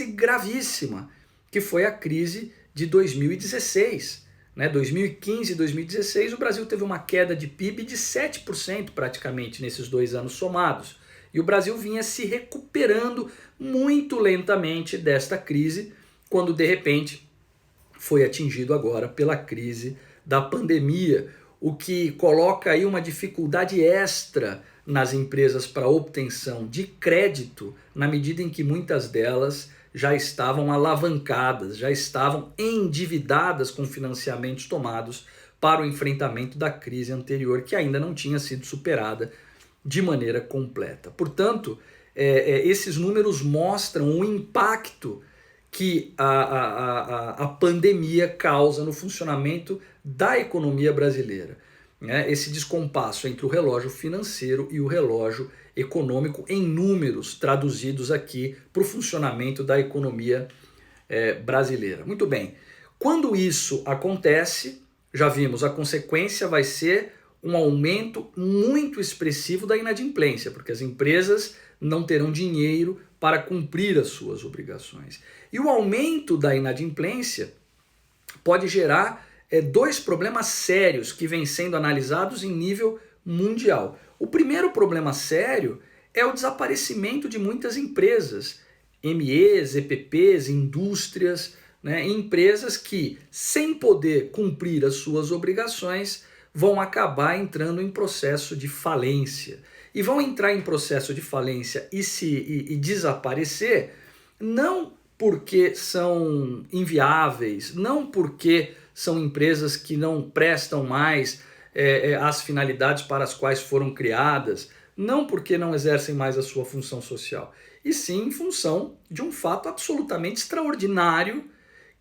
gravíssima, que foi a crise de 2016. 2015 e 2016, o Brasil teve uma queda de PIB de 7% praticamente nesses 2 anos somados. E o Brasil vinha se recuperando muito lentamente desta crise, quando de repente foi atingido agora pela crise da pandemia, o que coloca aí uma dificuldade extra nas empresas para obtenção de crédito, na medida em que muitas delas já estavam alavancadas, já estavam endividadas com financiamentos tomados para o enfrentamento da crise anterior, que ainda não tinha sido superada de maneira completa. Portanto, esses números mostram o impacto que a pandemia causa no funcionamento da economia brasileira. Esse descompasso entre o relógio financeiro e o relógio econômico em números traduzidos aqui para o funcionamento da economia brasileira. Muito bem, quando isso acontece, já vimos, a consequência vai ser um aumento muito expressivo da inadimplência, porque as empresas não terão dinheiro para cumprir as suas obrigações. E o aumento da inadimplência pode gerar dois problemas sérios que vêm sendo analisados em nível mundial. O primeiro problema sério é o desaparecimento de muitas empresas, MEs, EPPs, indústrias, empresas que, sem poder cumprir as suas obrigações, vão acabar entrando em processo de falência. E vão entrar em processo de falência e desaparecer, não porque são inviáveis, não porque são empresas que não prestam mais as finalidades para as quais foram criadas, não porque não exercem mais a sua função social, e sim em função de um fato absolutamente extraordinário,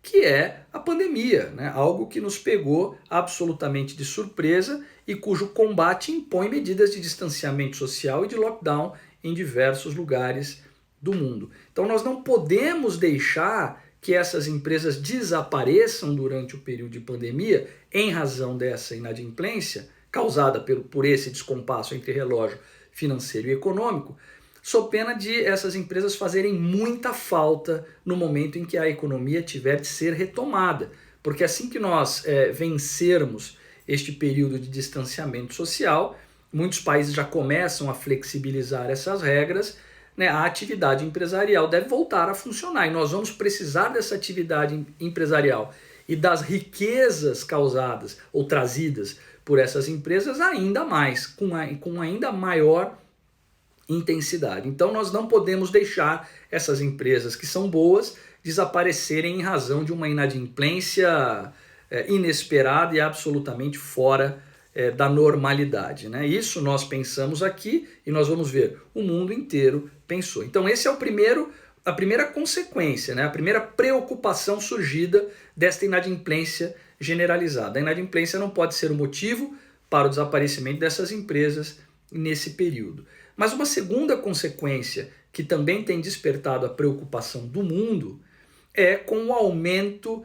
que é a pandemia, algo que nos pegou absolutamente de surpresa e cujo combate impõe medidas de distanciamento social e de lockdown em diversos lugares do mundo. Então nós não podemos deixar que essas empresas desapareçam durante o período de pandemia em razão dessa inadimplência causada por esse descompasso entre relógio financeiro e econômico, sob pena de essas empresas fazerem muita falta no momento em que a economia tiver de ser retomada. Porque assim que nós vencermos este período de distanciamento social, muitos países já começam a flexibilizar essas regras, a atividade empresarial deve voltar a funcionar. E nós vamos precisar dessa atividade empresarial e das riquezas causadas ou trazidas por essas empresas ainda mais, com ainda maior intensidade. Então nós não podemos deixar essas empresas que são boas desaparecerem em razão de uma inadimplência inesperada e absolutamente fora da normalidade. Isso nós pensamos aqui e nós vamos ver, o mundo inteiro pensou. Então esse é a primeira consequência, a primeira preocupação surgida desta inadimplência generalizada. A inadimplência não pode ser o motivo para o desaparecimento dessas empresas nesse período. Mas uma segunda consequência que também tem despertado a preocupação do mundo é com o aumento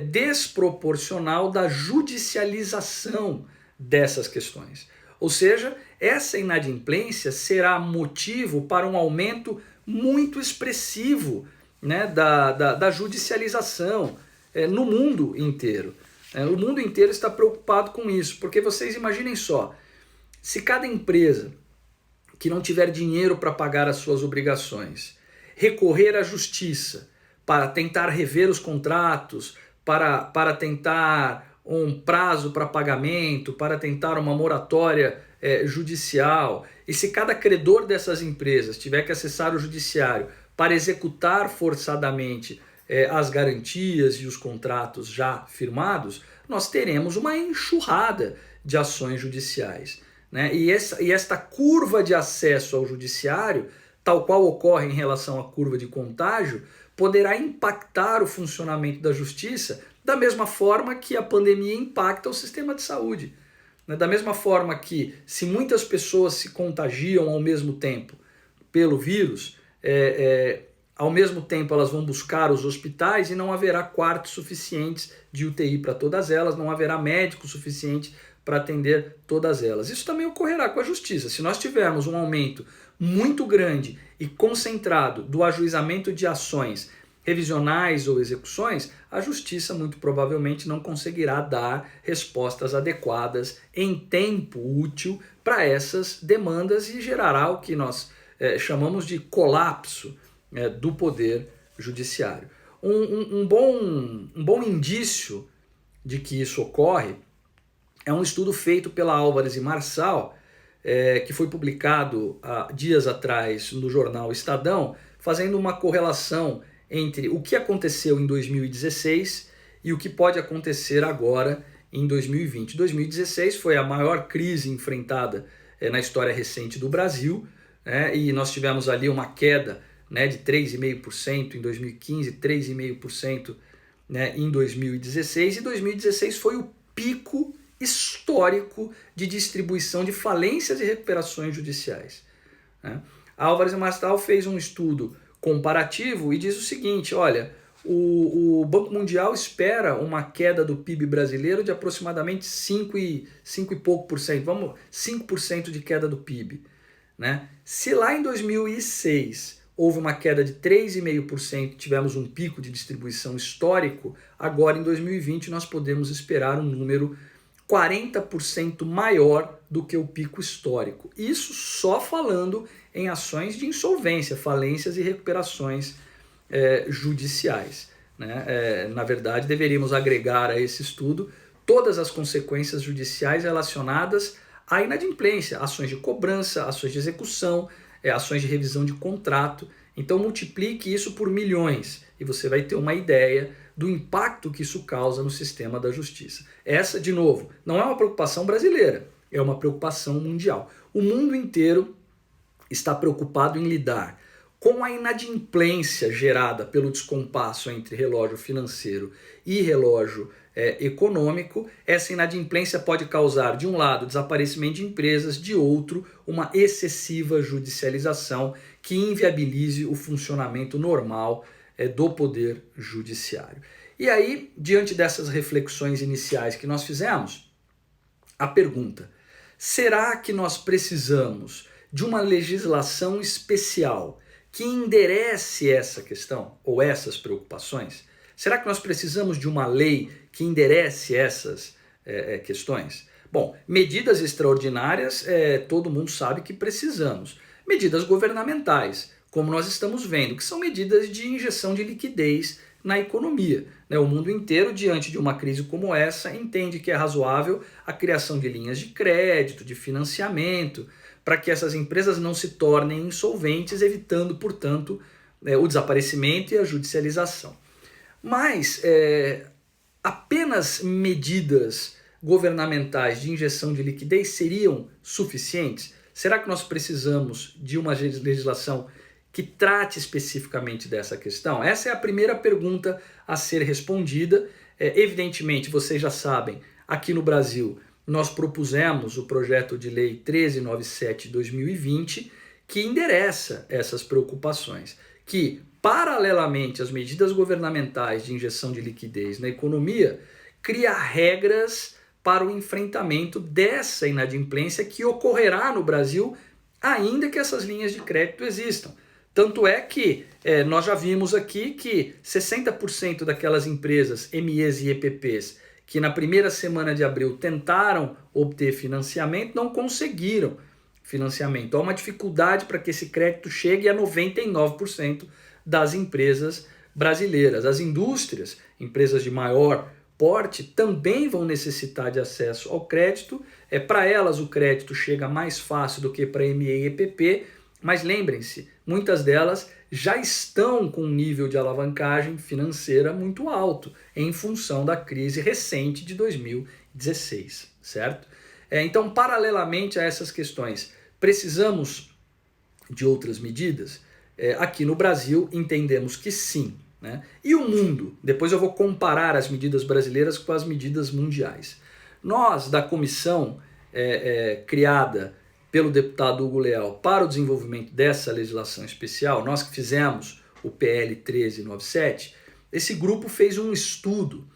desproporcional da judicialização dessas questões. Ou seja, essa inadimplência será motivo para um aumento muito expressivo da judicialização no mundo inteiro. O mundo inteiro está preocupado com isso, porque vocês imaginem só, se cada empresa que não tiver dinheiro para pagar as suas obrigações recorrer à justiça para tentar rever os contratos, para tentar um prazo para pagamento, para tentar uma moratória judicial, e se cada credor dessas empresas tiver que acessar o judiciário para executar forçadamente as garantias e os contratos já firmados, nós teremos uma enxurrada de ações judiciais. E esta curva de acesso ao judiciário, tal qual ocorre em relação à curva de contágio, poderá impactar o funcionamento da justiça da mesma forma que a pandemia impacta o sistema de saúde. Da mesma forma que, se muitas pessoas se contagiam ao mesmo tempo pelo vírus, ao mesmo tempo elas vão buscar os hospitais e não haverá quartos suficientes de UTI para todas elas, não haverá médico suficiente para atender todas elas. Isso também ocorrerá com a justiça. Se nós tivermos um aumento muito grande e concentrado do ajuizamento de ações revisionais ou execuções, a justiça muito provavelmente não conseguirá dar respostas adequadas em tempo útil para essas demandas e gerará o que nós chamamos de colapso do poder judiciário. Um bom indício de que isso ocorre é um estudo feito pela Álvares e Marçal, que foi publicado há dias atrás no jornal Estadão, fazendo uma correlação entre o que aconteceu em 2016 e o que pode acontecer agora em 2020. 2016 foi a maior crise enfrentada na história recente do Brasil, e nós tivemos ali uma queda de 3,5% em 2015, 3,5% em 2016, e 2016 foi o pico histórico de distribuição de falências e recuperações judiciais. A Álvares e Marçal fez um estudo comparativo e diz o seguinte: olha, o Banco Mundial espera uma queda do PIB brasileiro de aproximadamente 5 e pouco por cento, 5% de queda do PIB. Se lá em 2006 houve uma queda de 3,5%, tivemos um pico de distribuição histórico, agora em 2020 nós podemos esperar um número 40% maior do que o pico histórico. Isso só falando em ações de insolvência, falências e recuperações judiciais. Na verdade, deveríamos agregar a esse estudo todas as consequências judiciais relacionadas à inadimplência, ações de cobrança, ações de execução, ações de revisão de contrato. Então multiplique isso por milhões e você vai ter uma ideia do impacto que isso causa no sistema da justiça. Essa, de novo, não é uma preocupação brasileira, é uma preocupação mundial. O mundo inteiro está preocupado em lidar com a inadimplência gerada pelo descompasso entre relógio financeiro e relógio econômico. Essa inadimplência pode causar, de um lado, desaparecimento de empresas, de outro, uma excessiva judicialização que inviabilize o funcionamento normal do poder judiciário. E aí, diante dessas reflexões iniciais que nós fizemos, a pergunta: será que nós precisamos de uma legislação especial que enderece essa questão ou essas preocupações? Será que nós precisamos de uma lei que enderece essas questões? Bom, medidas extraordinárias, todo mundo sabe que precisamos. Medidas governamentais, como nós estamos vendo, que são medidas de injeção de liquidez na economia. O mundo inteiro, diante de uma crise como essa, entende que é razoável a criação de linhas de crédito, de financiamento, para que essas empresas não se tornem insolventes, evitando, portanto, o desaparecimento e a judicialização. Mas apenas medidas governamentais de injeção de liquidez seriam suficientes? Será que nós precisamos de uma legislação que trate especificamente dessa questão? Essa é a primeira pergunta a ser respondida. Evidentemente, vocês já sabem, aqui no Brasil, nós propusemos o projeto de lei 1397 de 2020, que endereça essas preocupações, que, paralelamente às medidas governamentais de injeção de liquidez na economia, cria regras para o enfrentamento dessa inadimplência que ocorrerá no Brasil, ainda que essas linhas de crédito existam. Tanto é que nós já vimos aqui que 60% daquelas empresas, MEs e EPPs, que na primeira semana de abril tentaram obter financiamento, não conseguiram financiamento. Há uma dificuldade para que esse crédito chegue a 99% das empresas brasileiras. As indústrias, empresas de maior porte, também vão necessitar de acesso ao crédito. Para elas o crédito chega mais fácil do que para ME e EPP, mas lembrem-se, muitas delas já estão com um nível de alavancagem financeira muito alto, em função da crise recente de 2016, certo? Então, paralelamente a essas questões, precisamos de outras medidas? Aqui no Brasil, entendemos que sim. E o mundo? Depois eu vou comparar as medidas brasileiras com as medidas mundiais. Nós, da comissão criada pelo deputado Hugo Leal para o desenvolvimento dessa legislação especial, nós que fizemos o PL 1397, esse grupo fez um estudo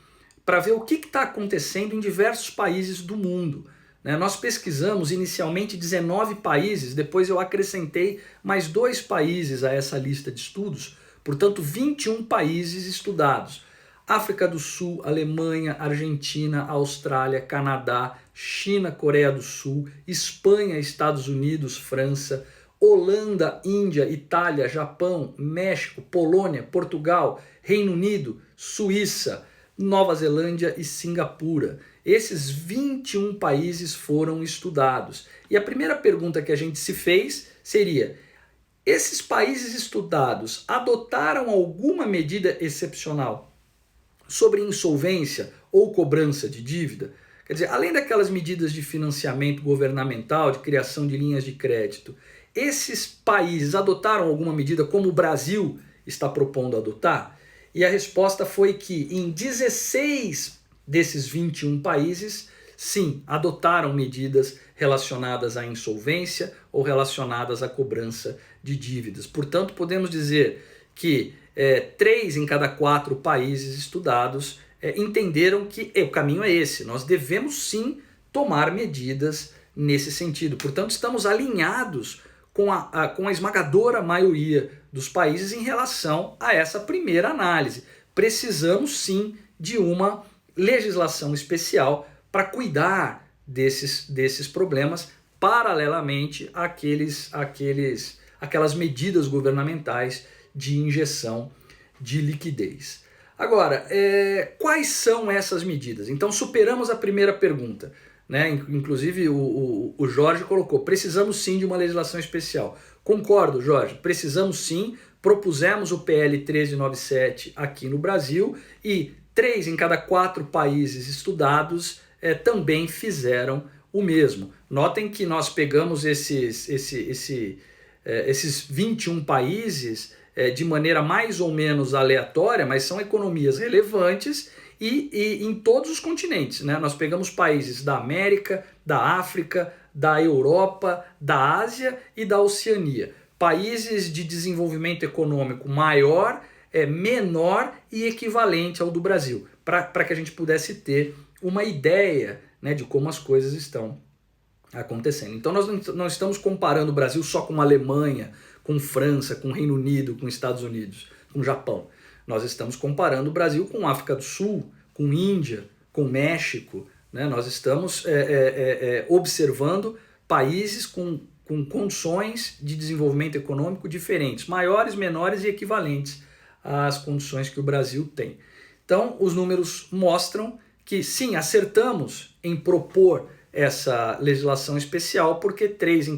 para ver o que está acontecendo em diversos países do mundo. Nós pesquisamos inicialmente 19 países, depois eu acrescentei mais 2 países a essa lista de estudos, Portanto, 21 países estudados. África do Sul, Alemanha, Argentina, Austrália, Canadá, China, Coreia do Sul, Espanha, Estados Unidos, França, Holanda, Índia, Itália, Japão, México, Polônia, Portugal, Reino Unido, Suíça, Nova Zelândia e Singapura. Esses 21 países foram estudados. E a primeira pergunta que a gente se fez seria: esses países estudados adotaram alguma medida excepcional sobre insolvência ou cobrança de dívida? Quer dizer, além daquelas medidas de financiamento governamental, de criação de linhas de crédito, esses países adotaram alguma medida como o Brasil está propondo adotar? E a resposta foi que em 16 desses 21 países, sim, adotaram medidas relacionadas à insolvência ou relacionadas à cobrança de dívidas. Portanto, podemos dizer que 3 em cada 4 países estudados entenderam que o caminho é esse. Nós devemos sim tomar medidas nesse sentido. Portanto, estamos alinhados com a esmagadora maioria dos países em relação a essa primeira análise. Precisamos sim de uma legislação especial para cuidar desses problemas, paralelamente àquelas medidas governamentais de injeção de liquidez. Agora, quais são essas medidas? Então, superamos a primeira pergunta, né? Inclusive, o Jorge colocou: precisamos sim de uma legislação especial. Concordo, Jorge, precisamos sim. Propusemos o PL 1397 aqui no Brasil e 3 em cada 4 países estudados também fizeram o mesmo. Notem que nós pegamos esses 21 países de maneira mais ou menos aleatória, mas são economias relevantes e em todos os continentes, né? Nós pegamos países da América, da África, da Europa, da Ásia e da Oceania. Países de desenvolvimento econômico maior, menor e equivalente ao do Brasil, para que a gente pudesse ter uma ideia, né, de como as coisas estão acontecendo. Então nós não estamos comparando o Brasil só com a Alemanha, com França, com Reino Unido, com Estados Unidos, com Japão. Nós estamos comparando o Brasil com África do Sul, com Índia, com México, né? Nós estamos observando países com condições de desenvolvimento econômico diferentes, maiores, menores e equivalentes às condições que o Brasil tem. Então, os números mostram que sim, acertamos em propor essa legislação especial, porque 3 em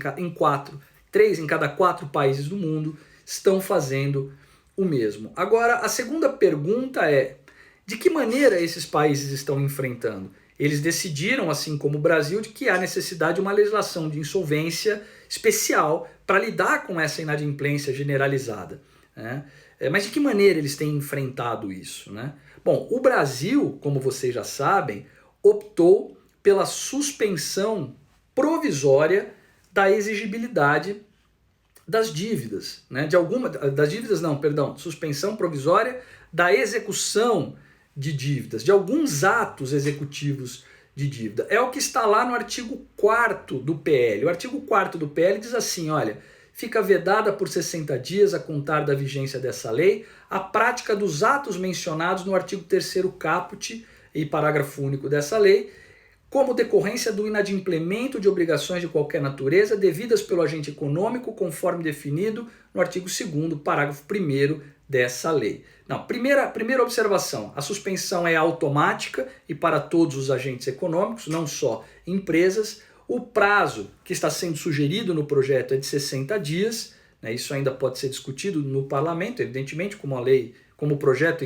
cada 4 países do mundo estão fazendo o mesmo. Agora, a segunda pergunta é: de que maneira esses países estão enfrentando? Eles decidiram, assim como o Brasil, de que há necessidade de uma legislação de insolvência especial para lidar com essa inadimplência generalizada, né? Mas de que maneira eles têm enfrentado isso, né? Bom, o Brasil, como vocês já sabem, optou pela suspensão provisória da exigibilidade das dívidas, né? Suspensão provisória da execução de dívidas, de alguns atos executivos de dívida. É o que está lá no artigo 4º do PL. O artigo 4º do PL diz assim, olha: fica vedada por 60 dias a contar da vigência dessa lei a prática dos atos mencionados no artigo 3º caput e parágrafo único dessa lei, como decorrência do inadimplemento de obrigações de qualquer natureza devidas pelo agente econômico, conforme definido no artigo 2º, parágrafo 1º dessa lei. Não, primeira observação: a suspensão é automática e para todos os agentes econômicos, não só empresas. O prazo que está sendo sugerido no projeto é de 60 dias, né? Isso ainda pode ser discutido no parlamento, evidentemente, como o projeto